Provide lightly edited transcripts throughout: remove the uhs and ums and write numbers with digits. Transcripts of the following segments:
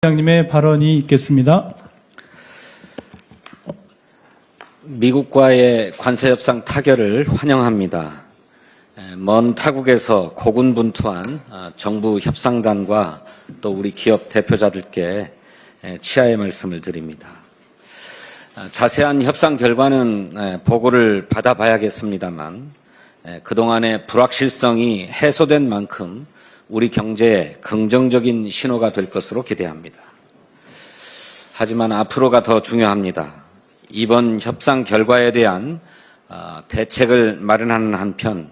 부장님의 발언이 있겠습니다. 미국과의 관세 협상 타결을 환영합니다. 먼 타국에서 고군분투한 정부 협상단과 또 우리 기업 대표자들께 치하의 말씀을 드립니다. 자세한 협상 결과는 보고를 받아봐야겠습니다만 그동안의 불확실성이 해소된 만큼 우리 경제에 긍정적인 신호가 될 것으로 기대합니다. 하지만 앞으로가 더 중요합니다. 이번 협상 결과에 대한 대책을 마련하는 한편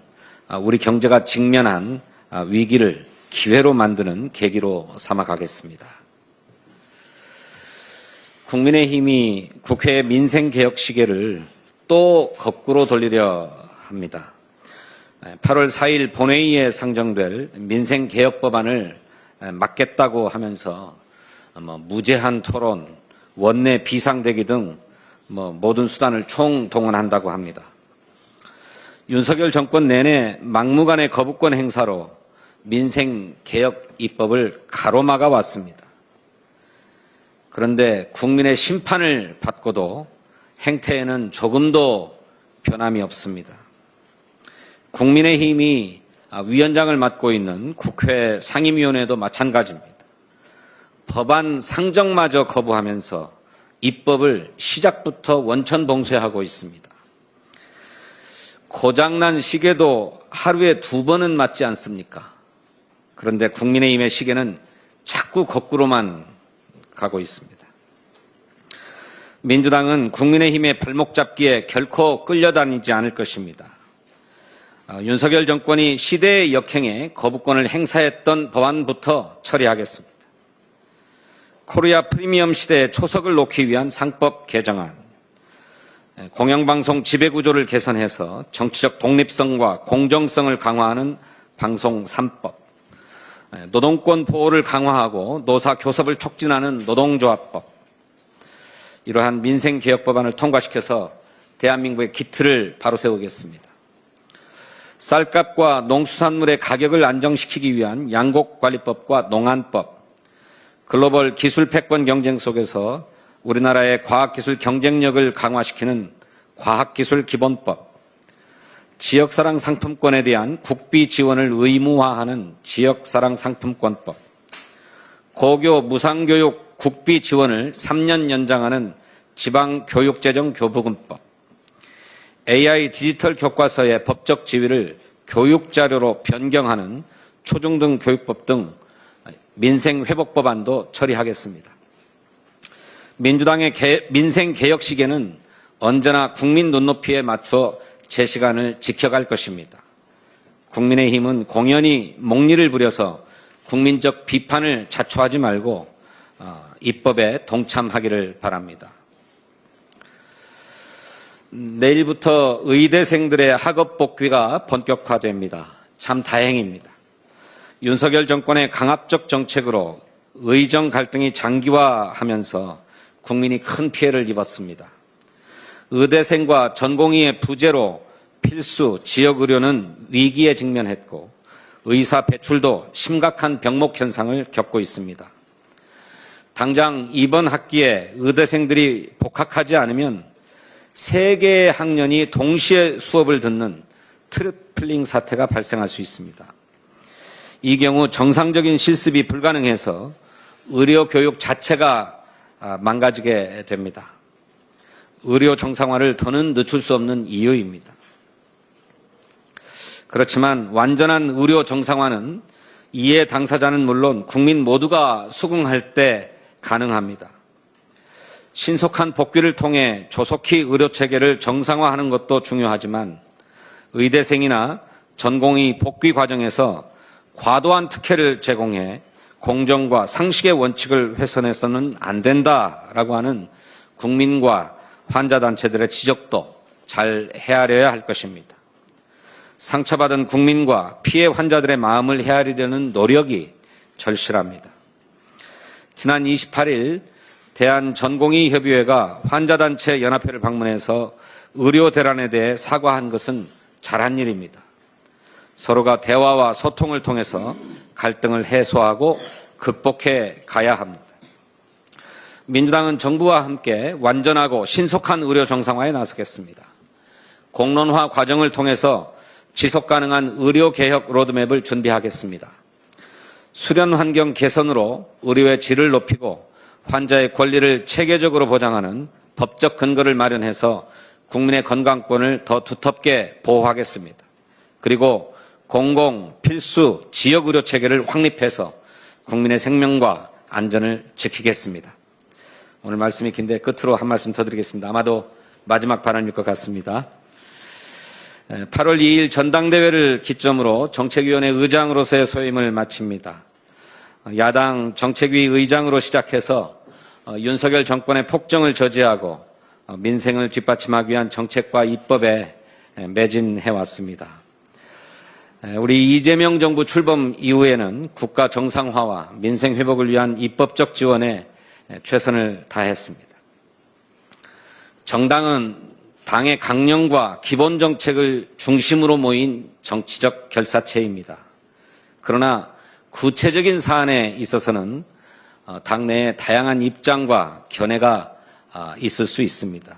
우리 경제가 직면한 위기를 기회로 만드는 계기로 삼아가겠습니다. 국민의힘이 국회 민생개혁 시계를 또 거꾸로 돌리려 합니다. 8월 4일 본회의에 상정될 민생개혁법안을 막겠다고 하면서 무제한 토론, 원내 비상대기 등 모든 수단을 총동원한다고 합니다. 윤석열 정권 내내 막무가내 거부권 행사로 민생개혁 입법을 가로막아 왔습니다. 그런데 국민의 심판을 받고도 행태에는 조금도 변함이 없습니다. 국민의힘이 위원장을 맡고 있는 국회 상임위원회도 마찬가지입니다. 법안 상정마저 거부하면서 입법을 시작부터 원천봉쇄하고 있습니다. 고장난 시계도 하루에 2번은 맞지 않습니까? 그런데 국민의힘의 시계는 자꾸 거꾸로만 가고 있습니다. 민주당은 국민의힘의 발목 잡기에 결코 끌려다니지 않을 것입니다. 윤석열 정권이 시대의 역행에 거부권을 행사했던 법안부터 처리하겠습니다. 코리아 프리미엄 시대의 초석을 놓기 위한 상법 개정안, 공영방송 지배구조를 개선해서 정치적 독립성과 공정성을 강화하는 방송 3법, 노동권 보호를 강화하고 노사 교섭을 촉진하는 노동조합법, 이러한 민생개혁법안을 통과시켜서 대한민국의 기틀을 바로 세우겠습니다. 쌀값과 농수산물의 가격을 안정시키기 위한 양곡관리법과 농안법, 글로벌 기술 패권 경쟁 속에서 우리나라의 과학기술 경쟁력을 강화시키는 과학기술기본법, 지역사랑 상품권에 대한 국비 지원을 의무화하는 지역사랑 상품권법, 고교 무상교육 국비 지원을 3년 연장하는 지방교육재정교부금법, AI 디지털 교과서의 법적 지위를 교육자료로 변경하는 초중등 교육법 등 민생회복법안도 처리하겠습니다. 민주당의 민생개혁 시계는 언제나 국민 눈높이에 맞춰 제 시간을 지켜갈 것입니다. 국민의힘은 공연히 목리를 부려서 국민적 비판을 자초하지 말고 입법에 동참하기를 바랍니다. 내일부터 의대생들의 학업 복귀가 본격화됩니다. 참 다행입니다. 윤석열 정권의 강압적 정책으로 의정 갈등이 장기화하면서 국민이 큰 피해를 입었습니다. 의대생과 전공의의 부재로 필수 지역의료는 위기에 직면했고 의사 배출도 심각한 병목 현상을 겪고 있습니다. 당장 이번 학기에 의대생들이 복학하지 않으면 3개의 학년이 동시에 수업을 듣는 트리플링 사태가 발생할 수 있습니다. 이 경우 정상적인 실습이 불가능해서 의료 교육 자체가 망가지게 됩니다. 의료 정상화를 더는 늦출 수 없는 이유입니다. 그렇지만 완전한 의료 정상화는 이해 당사자는 물론 국민 모두가 수긍할 때 가능합니다. 신속한 복귀를 통해 조속히 의료체계를 정상화하는 것도 중요하지만 의대생이나 전공의 복귀 과정에서 과도한 특혜를 제공해 공정과 상식의 원칙을 훼손해서는 안 된다라고 하는 국민과 환자단체들의 지적도 잘 헤아려야 할 것입니다. 상처받은 국민과 피해 환자들의 마음을 헤아리려는 노력이 절실합니다. 지난 28일 대한전공의협의회가 환자단체 연합회를 방문해서 의료 대란에 대해 사과한 것은 잘한 일입니다. 서로가 대화와 소통을 통해서 갈등을 해소하고 극복해 가야 합니다. 민주당은 정부와 함께 완전하고 신속한 의료 정상화에 나서겠습니다. 공론화 과정을 통해서 지속가능한 의료개혁 로드맵을 준비하겠습니다. 수련 환경 개선으로 의료의 질을 높이고 환자의 권리를 체계적으로 보장하는 법적 근거를 마련해서 국민의 건강권을 더 두텁게 보호하겠습니다. 그리고 공공, 필수, 지역의료 체계를 확립해서 국민의 생명과 안전을 지키겠습니다. 오늘 말씀이 긴데 끝으로 한 말씀 더 드리겠습니다. 아마도 마지막 발언일 것 같습니다. 8월 2일 전당대회를 기점으로 정책위원회 의장으로서의 소임을 마칩니다. 야당 정책위 의장으로 시작해서 윤석열 정권의 폭정을 저지하고 민생을 뒷받침하기 위한 정책과 입법에 매진해왔습니다. 우리 이재명 정부 출범 이후에는 국가 정상화와 민생 회복을 위한 입법적 지원에 최선을 다했습니다. 정당은 당의 강령과 기본 정책을 중심으로 모인 정치적 결사체입니다. 그러나 구체적인 사안에 있어서는 당내에 다양한 입장과 견해가 있을 수 있습니다.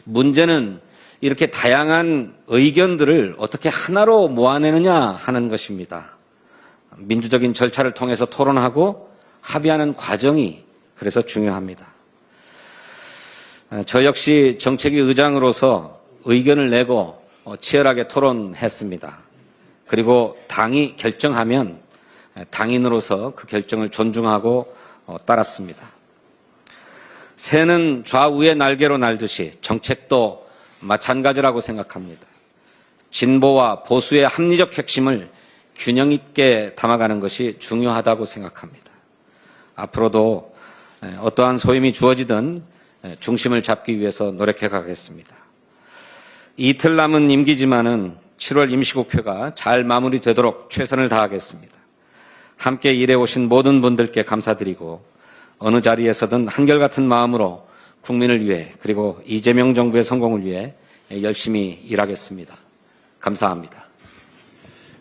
문제는 이렇게 다양한 의견들을 어떻게 하나로 모아내느냐 하는 것입니다. 민주적인 절차를 통해서 토론하고 합의하는 과정이 그래서 중요합니다. 저 역시 정책위 의장으로서 의견을 내고 치열하게 토론했습니다. 그리고 당이 결정하면 당인으로서 그 결정을 존중하고 따랐습니다. 새는 좌우의 날개로 날듯이 정책도 마찬가지라고 생각합니다. 진보와 보수의 합리적 핵심을 균형 있게 담아가는 것이 중요하다고 생각합니다. 앞으로도 어떠한 소임이 주어지든 중심을 잡기 위해서 노력해 가겠습니다. 이틀 남은 임기지만은 7월 임시국회가 잘 마무리되도록 최선을 다하겠습니다. 함께 일해오신 모든 분들께 감사드리고 어느 자리에서든 한결같은 마음으로 국민을 위해 그리고 이재명 정부의 성공을 위해 열심히 일하겠습니다. 감사합니다.